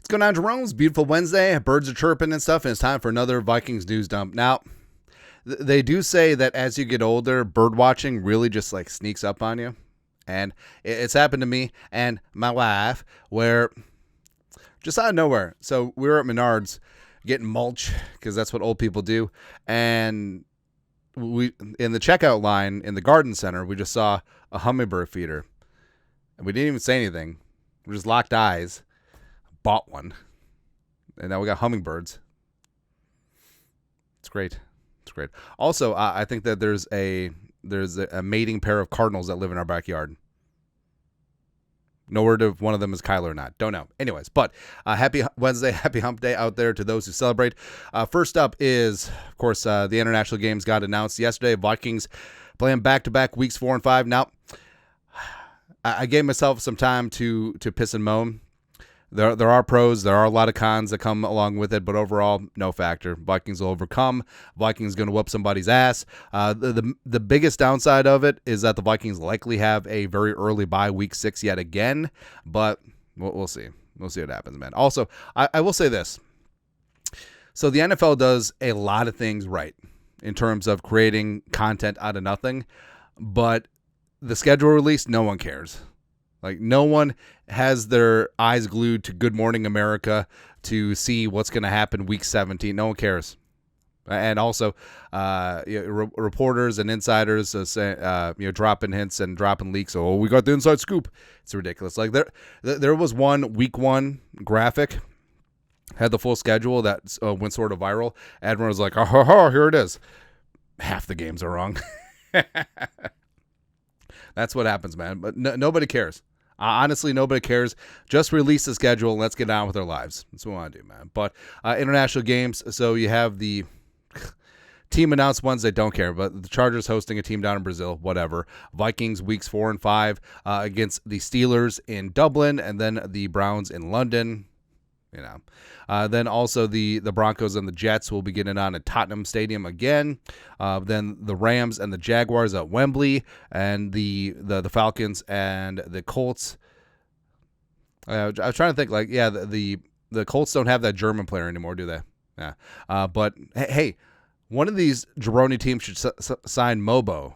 What's going on, Jerome's beautiful Wednesday? Birds are chirping and stuff, and it's time for another Vikings news dump. Now, they do say that as you get older, bird watching really just like sneaks up on you. And it's happened to me and my wife, where just out of nowhere. So we were at Menards getting mulch, because that's what old people do. And we, in the checkout line in the garden center, we just saw a hummingbird feeder. And we didn't even say anything. We just locked eyes, bought one, and now we got hummingbirds. It's great. It's great. Also, I think that there's a mating pair of cardinals that live in our backyard. No word if one of them is Kyler or not. Don't know. Anyways, but happy Wednesday, happy hump day out there to those who celebrate. First up is, of course, the international games got announced yesterday. Vikings playing back-to-back weeks 4 and 5. Now, I gave myself some time to piss and moan. There are pros. There are a lot of cons that come along with it, but overall, no factor. Vikings will overcome. Vikings going to whoop somebody's ass. The biggest downside of it is that the Vikings likely have a very early bye week 6 yet again, but we'll see. We'll see what happens, man. Also, I will say this. So the NFL does a lot of things right in terms of creating content out of nothing, but the schedule release, no one cares. Like, no one has their eyes glued to Good Morning America to see what's going to happen week 17. No one cares. And also, reporters and insiders dropping hints and dropping leaks. Oh, we got the inside scoop. It's ridiculous. Like, there was one week 1 graphic, had the full schedule that went sort of viral. Everyone was like, oh, here it is. Half the games are wrong. That's what happens, man. But nobody cares. Honestly, nobody cares. Just release the schedule and let's get on with our lives. That's what we want to do, man. But international games, so you have the team announced ones that don't care, but the Chargers hosting a team down in Brazil, whatever. Vikings weeks 4 and 5 against the Steelers in Dublin, and then the Browns in London. You know, then also the Broncos and the Jets will be getting on at Tottenham Stadium again. Then the Rams and the Jaguars at Wembley, and the Falcons and the Colts. I was trying to think, like, yeah, the Colts don't have that German player anymore, do they? Yeah. But hey, one of these Jerome teams should sign Mobo.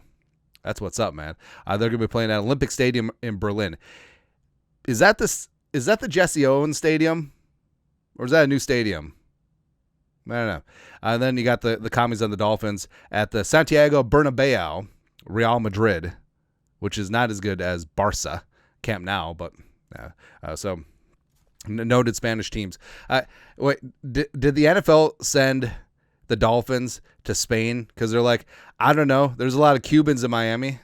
That's what's up, man. They're going to be playing at Olympic Stadium in Berlin. Is that the Jesse Owens Stadium? Or is that a new stadium? I don't know. And then you got the Commies and the Dolphins at the Santiago Bernabeu, Real Madrid, which is not as good as Barca, Camp Nou, but so noted Spanish teams. Wait, did the NFL send the Dolphins to Spain? Because they're like, I don't know. There's a lot of Cubans in Miami.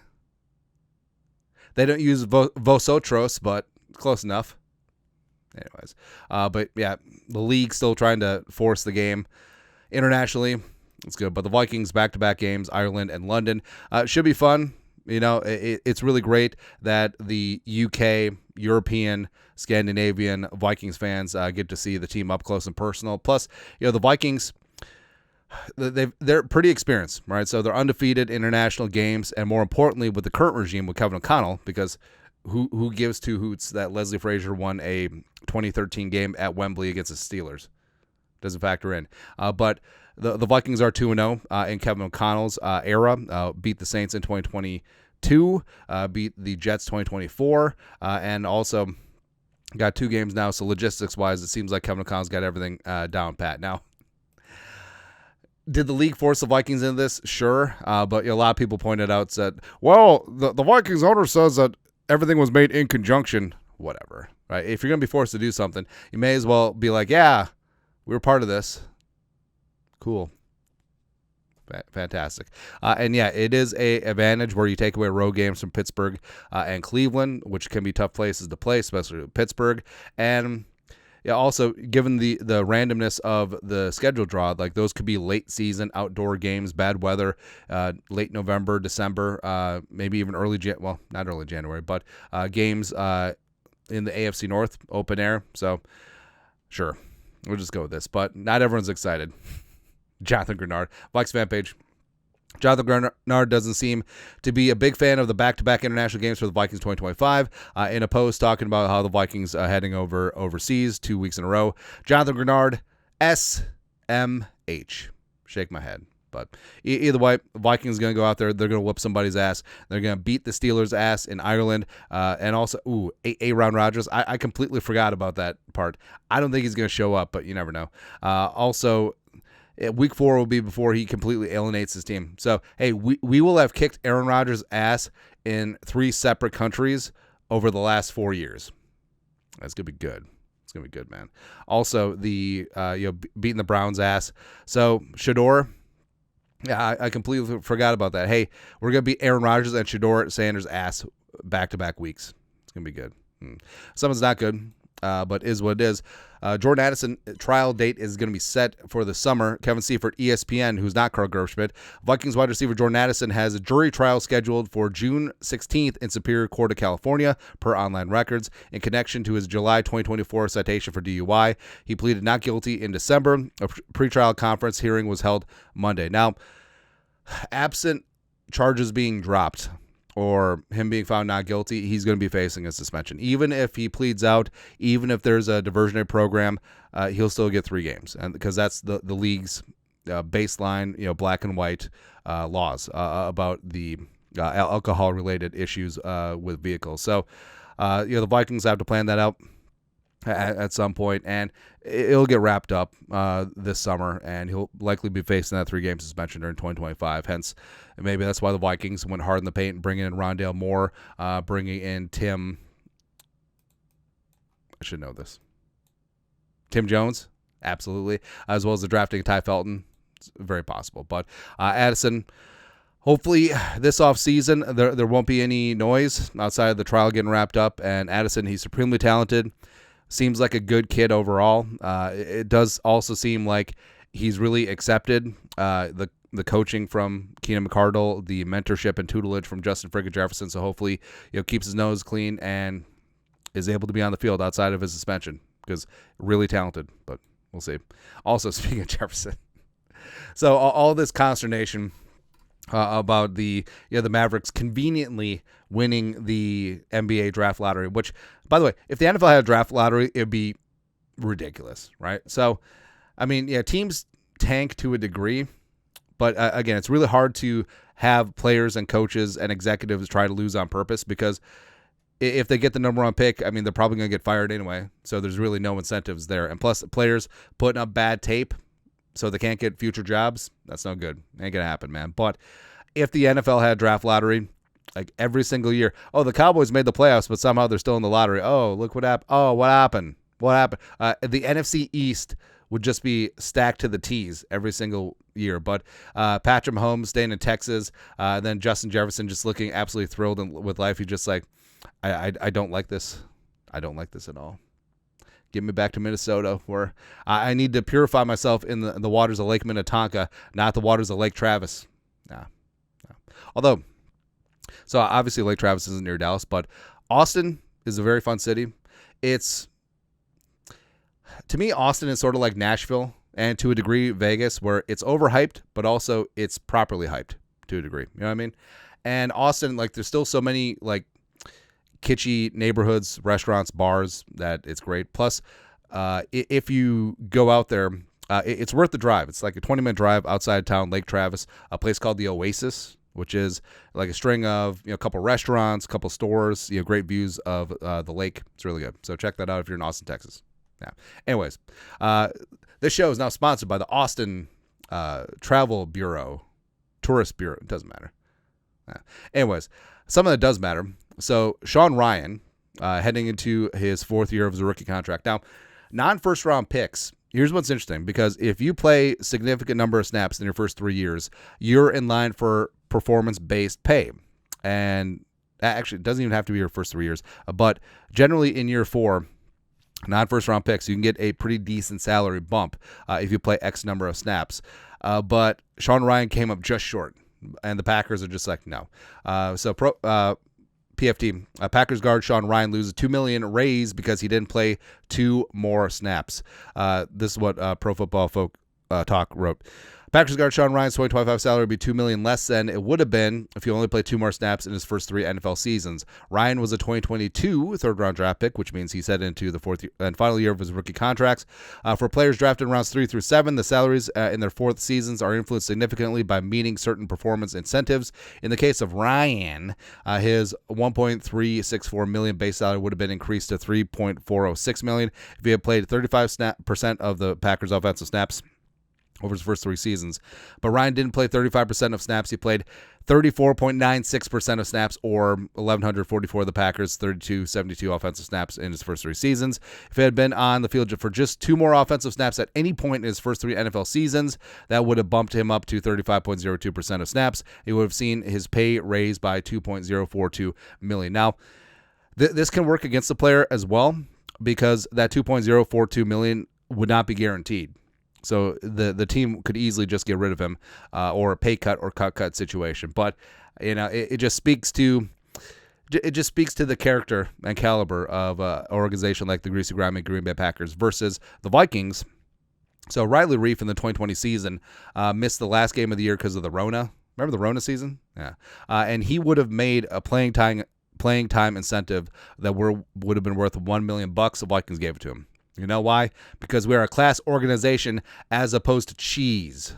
They don't use vosotros, but close enough. Anyways, but yeah, the league still trying to force the game internationally. It's good, but the Vikings back-to-back games, Ireland and London, should be fun. You know, it's really great that the UK, European, Scandinavian Vikings fans get to see the team up close and personal. Plus, you know, the Vikings, they're pretty experienced, right? So they're undefeated international games, and more importantly, with the current regime with Kevin O'Connell, because who gives two hoots that Leslie Frazier won a 2013 game at Wembley against the Steelers? Doesn't factor in. But the Vikings are 2-0 in Kevin O'Connell's era. Beat the Saints in 2022. Beat the Jets 2024. And also got 2 games now. So logistics-wise, it seems like Kevin O'Connell's got everything down pat. Now, did the league force the Vikings into this? Sure. But a lot of people pointed out, said, well, the Vikings owner says that everything was made in conjunction. Whatever, right? If you're going to be forced to do something, you may as well be like, yeah, we were part of this. Cool. Fantastic. And yeah, it is a advantage where you take away road games from Pittsburgh and Cleveland, which can be tough places to play, especially Pittsburgh. And yeah, also, given the randomness of the schedule draw, like those could be late season outdoor games, bad weather, late November, December, maybe even not early January, but games in the AFC North, open air. So, sure, we'll just go with this. But not everyone's excited. Jonathan Grenard, Vikes fan page. Jonathan Grenard doesn't seem to be a big fan of the back-to-back international games for the Vikings 2025. In a post talking about how the Vikings heading overseas 2 weeks in a row. Jonathan Grenard, SMH. Shake my head. But either way, Vikings going to go out there. They're going to whoop somebody's ass. They're going to beat the Steelers' ass in Ireland. And also, Aaron Rodgers. I completely forgot about that part. I don't think he's going to show up, but you never know. Also, Week 4 will be before he completely alienates his team. So, hey, we will have kicked Aaron Rodgers' ass in 3 separate countries over the last 4 years. That's going to be good. It's going to be good, man. Also, beating the Browns' ass. So, Shador, yeah, I completely forgot about that. Hey, we're going to beat Aaron Rodgers and Shador Sanders' ass back-to-back weeks. It's going to be good. Someone's not good. But is what it is. Jordan Addison trial date is going to be set for the summer. Kevin Seifert, ESPN, who's not Carl Gershmidt. Vikings wide receiver Jordan Addison has a jury trial scheduled for June 16th in Superior Court of California, per online records, in connection to his July 2024 citation for DUI. He pleaded not guilty in December. A pretrial conference hearing was held Monday. Now, absent charges being dropped, or him being found not guilty, he's going to be facing a suspension. Even if he pleads out, even if there's a diversionary program, he'll still get 3 games, and because that's the league's baseline, black and white laws about the alcohol-related issues with vehicles. So, the Vikings have to plan that out at some point, and it'll get wrapped up this summer, and he'll likely be facing that 3-game suspension during 2025. Hence, maybe that's why the Vikings went hard in the paint, bringing in Rondale Moore, bringing in Tim. I should know this. Tim Jones, absolutely, as well as the drafting of Ty Felton. It's very possible. But Addison, hopefully this offseason there won't be any noise outside of the trial getting wrapped up. And Addison, he's supremely talented. Seems like a good kid overall. It does also seem like he's really accepted the coaching from Keenan McCardle, the mentorship and tutelage from Justin Fricka Jefferson. So hopefully, keeps his nose clean and is able to be on the field outside of his suspension, because really talented. But we'll see. Also, speaking of Jefferson, so all this consternation about the Mavericks conveniently winning the NBA draft lottery, which, by the way, if the NFL had a draft lottery, it'd be ridiculous, right? So, I mean, teams tank to a degree, but again, it's really hard to have players and coaches and executives try to lose on purpose, because if they get the number 1 pick, I mean, they're probably going to get fired anyway, so there's really no incentives there. And plus, the players putting up bad tape so they can't get future jobs, that's no good. Ain't going to happen, man. But if the NFL had a draft lottery, like every single year, the Cowboys made the playoffs, but somehow they're still in the lottery. Oh, look what happened. Oh, what happened? What happened? The NFC East would just be stacked to the T's every single year. But Patrick Mahomes staying in Texas, then Justin Jefferson just looking absolutely thrilled with life. He's just like, I don't like this. I don't like this at all. Get me back to Minnesota, where I need to purify myself in the waters of Lake Minnetonka, not the waters of Lake Travis. Nah. Although, so obviously Lake Travis isn't near Dallas, but Austin is a very fun city. To me, Austin is sort of like Nashville, and to a degree Vegas, where it's overhyped, but also it's properly hyped to a degree. You know what I mean? And Austin, like, there's still so many like kitschy neighborhoods, restaurants, bars, that it's great. Plus, if you go out there, it's worth the drive. It's like a 20-minute drive outside town, Lake Travis, a place called the Oasis, which is like a string of a couple restaurants, a couple stores, great views of the lake. It's really good. So check that out if you're in Austin, Texas. Yeah. Anyways, this show is now sponsored by the Austin Travel Bureau, Tourist Bureau. It doesn't matter. Anyways, something that does matter. So Shawn Ryan, heading into his 4th year of his rookie contract. Now, non-first round picks. Here's what's interesting, because if you play significant number of snaps in your first 3 years, you're in line for performance-based pay. And actually, it doesn't even have to be your first 3 years. But generally in year 4, non-first-round picks, you can get a pretty decent salary bump if you play X number of snaps. But Shawn Ryan came up just short, and the Packers are just like, no. PFT, Packers guard Shawn Ryan loses $2 million raise because he didn't play 2 more snaps. This is what Pro Football Talk wrote. Packers guard Shawn Ryan's 2025 salary would be $2 million less than it would have been if he only played 2 more snaps in his first 3 NFL seasons. Ryan was a 2022 third-round draft pick, which means he's headed into the fourth and final year of his rookie contracts. For players drafted in rounds 3 through 7, the salaries in their fourth seasons are influenced significantly by meeting certain performance incentives. In the case of Ryan, his $1.364 million base salary would have been increased to $3.406 million if he had played 35% of the Packers' offensive snaps over his first 3 seasons. But Ryan didn't play 35% of snaps. He played 34.96% of snaps, or 1,144 of the Packers' 3,272 offensive snaps in his first 3 seasons. If he had been on the field for just 2 more offensive snaps at any point in his first 3 NFL seasons, that would have bumped him up to 35.02% of snaps. He would have seen his pay raised by $2.042 million. Now, this can work against the player as well, because that $2.042 million would not be guaranteed. So the team could easily just get rid of him, or a pay cut or cut situation. But it just speaks to the character and caliber of an organization like the Greasy Grimy Green Bay Packers versus the Vikings. So Riley Reef in the 2020 season missed the last game of the year because of the Rona. Remember the Rona season? Yeah, and he would have made a playing time incentive that would have been worth $1 million. The Vikings gave it to him. You know why? Because we're a class organization as opposed to cheese.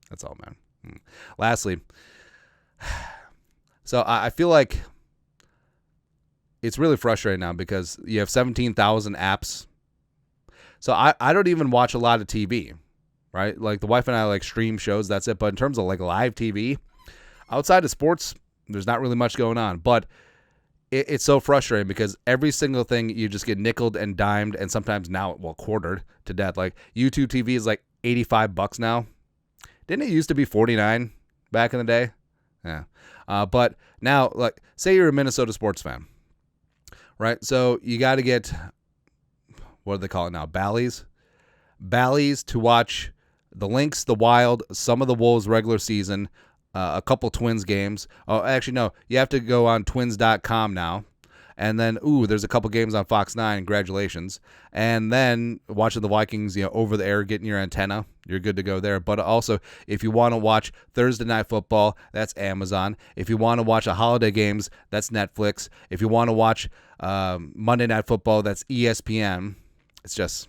That's all, man. Lastly, so I feel like it's really frustrating now because you have 17,000 apps. So I don't even watch a lot of TV, right? Like the wife and I stream shows, that's it. But in terms of live TV, outside of sports, there's not really much going on. But it's so frustrating because every single thing you just get nickeled and dimed, and sometimes now, quartered to death. Like YouTube TV is like $85 now. Didn't it used to be $49 back in the day? Yeah. But now, say you're a Minnesota sports fan, right? So you got to get, what do they call it now? Bally's to watch the Lynx, the Wild, some of the Wolves regular season, a couple Twins games. Oh, actually, no. You have to go on twins.com now. And then, there's a couple games on Fox 9. Congratulations. And then watching the Vikings, over the air, getting your antenna. You're good to go there. But also, if you want to watch Thursday Night Football, that's Amazon. If you want to watch the holiday games, that's Netflix. If you want to watch Monday Night Football, that's ESPN. It's just...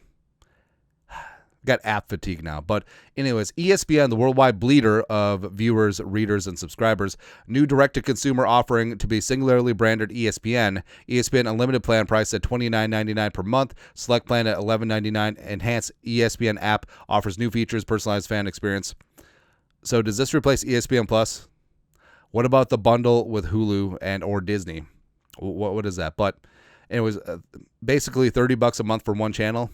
got app fatigue now. But anyways, ESPN, the worldwide bleeder of viewers, readers, and subscribers. New direct-to-consumer offering to be singularly branded ESPN. ESPN Unlimited plan priced at $29.99 per month. Select plan at $11.99. Enhanced ESPN app offers new features, personalized fan experience. So does this replace ESPN Plus? What about the bundle with Hulu and or Disney? What is that? But anyways, basically $30 a month for one channel.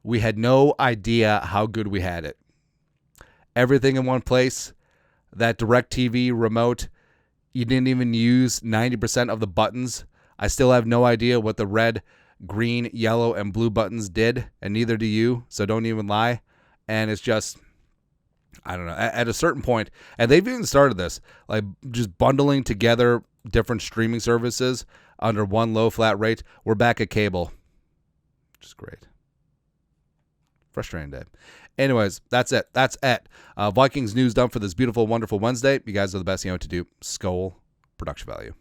We had no idea how good we had it. Everything in one place. That DirecTV remote, you didn't even use 90% of the buttons. I still have no idea what the red, green, yellow, and blue buttons did, and neither do you, so don't even lie. And it's just, I don't know, at a certain point, and they've even started this, just bundling together different streaming services under one low flat rate. We're back at cable, which is great. Frustrating day. Anyways, that's it. Vikings news done for this beautiful, wonderful Wednesday. You guys are the best. You know what to do. Skol, production value.